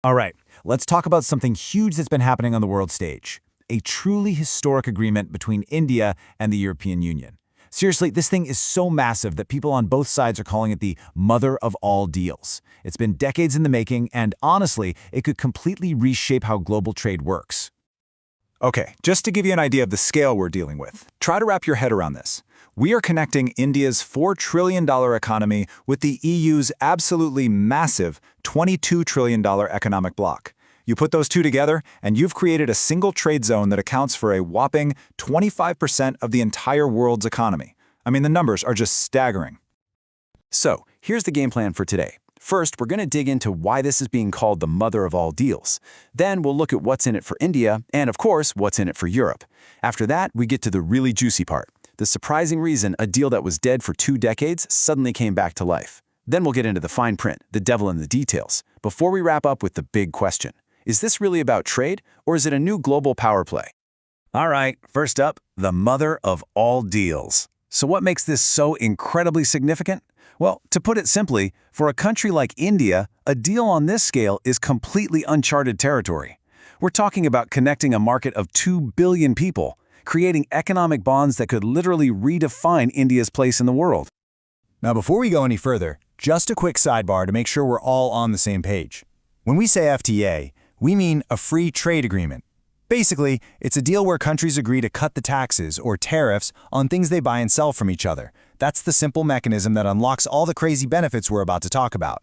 All right, let's talk about something huge that's been happening on the world stage. A truly historic agreement between India and the European Union. Seriously, this thing is so massive that people on both sides are calling it the mother of all deals. It's been decades in the making, and honestly, it could completely reshape how global trade works. Okay, just to give you an idea of the scale we're dealing with, try to wrap your head around this. We are connecting India's $4 trillion economy with the EU's absolutely massive $22 trillion economic bloc. You put those two together, and you've created a single trade zone that accounts for a whopping 25% of the entire world's economy. I mean, the numbers are just staggering. So, here's the game plan for today. First, we're going to dig into why this is being called the mother of all deals. Then we'll look at what's in it for India, and of course, what's in it for Europe. After that, we get to the really juicy part. The surprising reason a deal that was dead for 2 decades suddenly came back to life. Then we'll get into the fine print, the devil in the details, before we wrap up with the big question. Is this really about trade, or is it a new global power play? All right, first up, the mother of all deals. So what makes this so incredibly significant? Well, to put it simply, for a country like India, a deal on this scale is completely uncharted territory. We're talking about connecting a market of 2 billion people, creating economic bonds that could literally redefine India's place in the world. Now, before we go any further, just a quick sidebar to make sure we're all on the same page. When we say FTA, we mean a free trade agreement. Basically, it's a deal where countries agree to cut the taxes or tariffs on things they buy and sell from each other. That's the simple mechanism that unlocks all the crazy benefits we're about to talk about.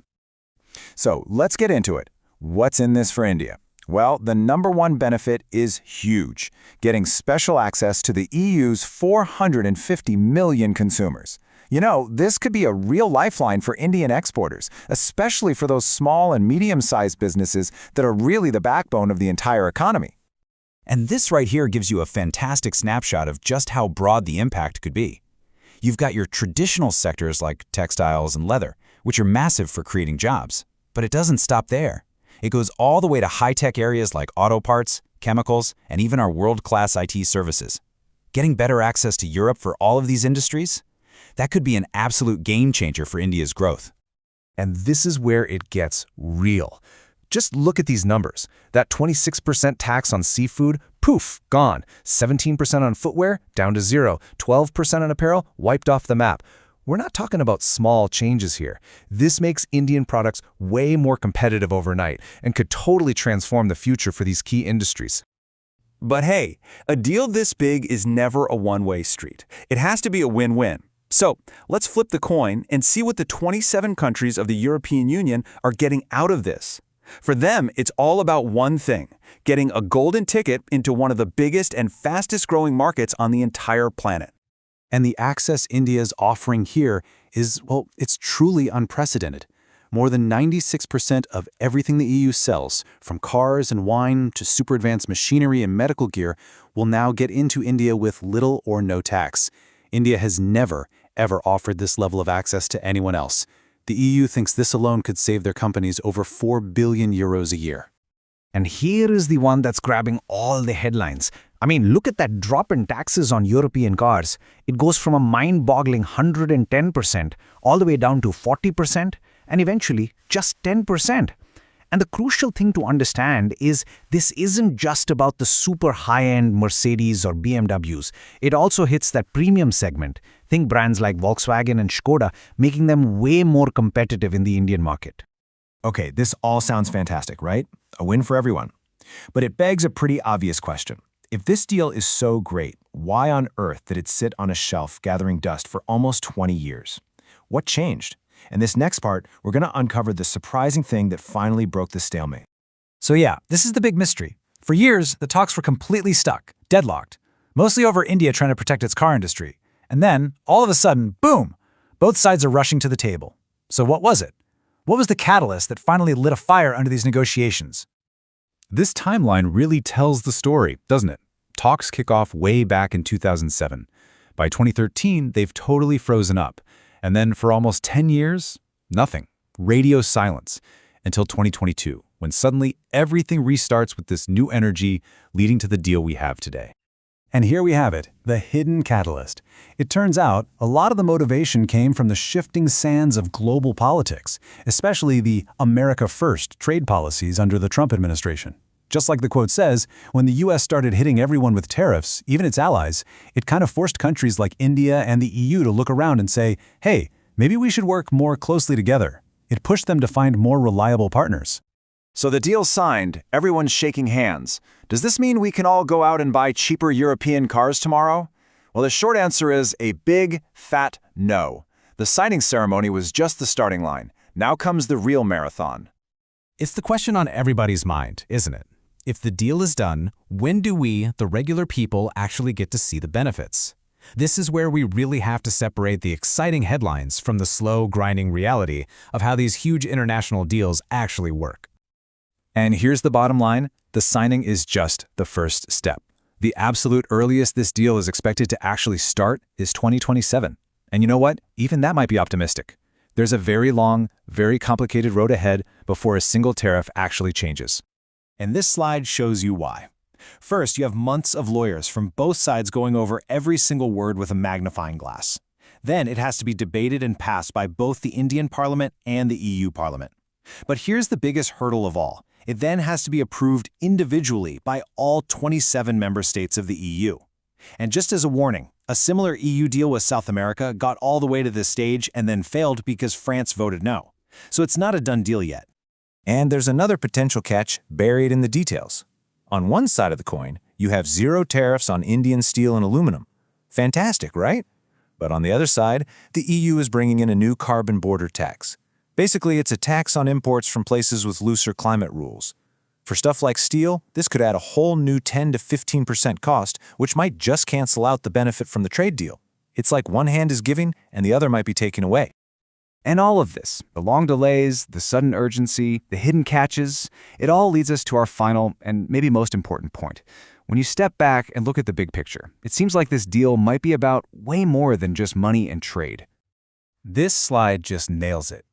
So let's get into it. What's in this for India? Well, the number one benefit is huge, getting special access to the EU's 450 million consumers. You know, this could be a real lifeline for Indian exporters, especially for those small and medium-sized businesses that are really the backbone of the entire economy. And this right here gives you a fantastic snapshot of just how broad the impact could be. You've got your traditional sectors like textiles and leather, which are massive for creating jobs. But it doesn't stop there. It goes all the way to high-tech areas like auto parts, chemicals, and even our world-class IT services. Getting better access to Europe for all of these industries? That could be an absolute game-changer for India's growth. And this is where it gets real. Just look at these numbers. That 26% tax on seafood, poof, gone. 17% on footwear, down to 0. 12% on apparel, wiped off the map. We're not talking about small changes here. This makes Indian products way more competitive overnight and could totally transform the future for these key industries. But hey, a deal this big is never a one-way street. It has to be a win-win. So let's flip the coin and see what the 27 countries of the European Union are getting out of this. For them, it's all about one thing, getting a golden ticket into one of the biggest and fastest-growing markets on the entire planet. And the access India's offering here is, well, it's truly unprecedented. More than 96% of everything the EU sells, from cars and wine to super advanced machinery and medical gear, will now get into India with little or no tax. India has never, ever offered this level of access to anyone else. The EU thinks this alone could save their companies over 4 billion euros a year. And here is the one that's grabbing all the headlines. I mean, look at that drop in taxes on European cars. It goes from a mind-boggling 110% all the way down to 40% and eventually just 10%. And the crucial thing to understand is this isn't just about the super high-end Mercedes or BMWs. It also hits that premium segment. Think brands like Volkswagen and Skoda, making them way more competitive in the Indian market. Okay, this all sounds fantastic, right? A win for everyone. But it begs a pretty obvious question. If this deal is so great, why on earth did it sit on a shelf gathering dust for almost 20 years? What changed? In this next part, we're going to uncover the surprising thing that finally broke the stalemate. So yeah, this is the big mystery. For years, the talks were completely stuck, deadlocked, mostly over India trying to protect its car industry. And then, all of a sudden, boom, both sides are rushing to the table. So what was it? What was the catalyst that finally lit a fire under these negotiations? This timeline really tells the story, doesn't it? Talks kick off way back in 2007. By 2013, they've totally frozen up. And then for almost 10 years, nothing. Radio silence. Until 2022, when suddenly everything restarts with this new energy leading to the deal we have today. And here we have it, the hidden catalyst. It turns out a lot of the motivation came from the shifting sands of global politics, especially the America First trade policies under the Trump administration. Just like the quote says, when the US started hitting everyone with tariffs, even its allies, it kind of forced countries like India and the EU to look around and say, hey, maybe we should work more closely together. It pushed them to find more reliable partners. So the deal's signed, everyone's shaking hands. Does this mean we can all go out and buy cheaper European cars tomorrow? Well, the short answer is a big, fat no. The signing ceremony was just the starting line. Now comes the real marathon. It's the question on everybody's mind, isn't it? If the deal is done, when do we, the regular people, actually get to see the benefits? This is where we really have to separate the exciting headlines from the slow, grinding reality of how these huge international deals actually work. And here's the bottom line, the signing is just the first step. The absolute earliest this deal is expected to actually start is 2027. And you know what? Even that might be optimistic. There's a very long, very complicated road ahead before a single tariff actually changes. And this slide shows you why. First, you have months of lawyers from both sides going over every single word with a magnifying glass. Then it has to be debated and passed by both the Indian Parliament and the EU Parliament. But here's the biggest hurdle of all. It then has to be approved individually by all 27 member states of the EU. And just as a warning, a similar EU deal with South America got all the way to this stage and then failed because France voted no. So it's not a done deal yet. And there's another potential catch buried in the details. On one side of the coin, you have zero tariffs on Indian steel and aluminum. Fantastic, right? But on the other side, the EU is bringing in a new carbon border tax. Basically, it's a tax on imports from places with looser climate rules. For stuff like steel, this could add a whole new 10 to 15% cost, which might just cancel out the benefit from the trade deal. It's like one hand is giving and the other might be taken away. And all of this, the long delays, the sudden urgency, the hidden catches, it all leads us to our final and maybe most important point. When you step back and look at the big picture, it seems like this deal might be about way more than just money and trade. This slide just nails it.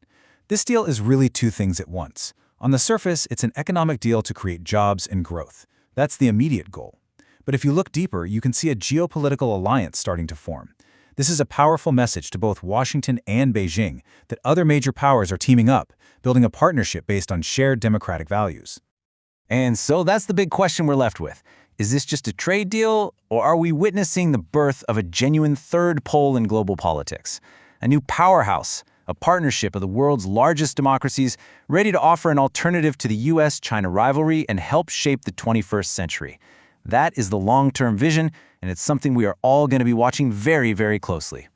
This deal is really two things at once. On the surface, it's an economic deal to create jobs and growth. That's the immediate goal. But if you look deeper, you can see a geopolitical alliance starting to form. This is a powerful message to both Washington and Beijing that other major powers are teaming up, building a partnership based on shared democratic values. And so that's the big question we're left with. Is this just a trade deal, or are we witnessing the birth of a genuine third pole in global politics? A new powerhouse, a partnership of the world's largest democracies ready to offer an alternative to the US-China rivalry and help shape the 21st century. That is the long-term vision, and it's something we are all going to be watching very, very closely.